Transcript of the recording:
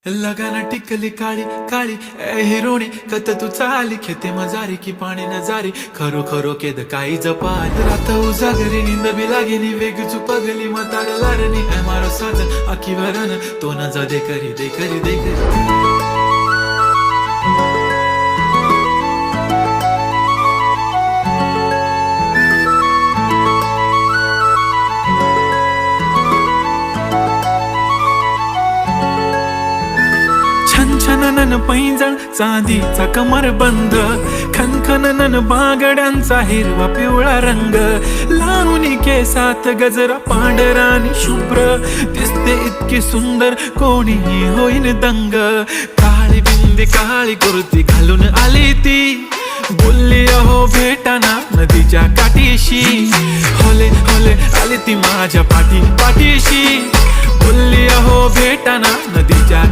लगाना टिकली काळी काळी ए हिरोणी कत तू चाली खेते मजारी की पाणी नजारी खरो खरो केद काही जपाल रात उजागरी निंद बी लागेनी वेग चुपगली मतार लारणी ए मारो साजन आखी वरन तो न जा दे करी दे करी दे करी छनछनन पैंजण चांदीचा कमर बंद खनखनन बागड्यांचा हिरवा पिवळा रंग लावणी केसात गजरा पांढरा आणि शुभ्र दिसते इतकी सुंदर कोणीही होईन दंग काळी बिंदी काळी कुर्ती घालून आली ती बोलली अहो भेटाना नदीच्या काठीशी होले होले आली ती माझ्या पाठीशी बोलली अहो भेटाना नदीच्या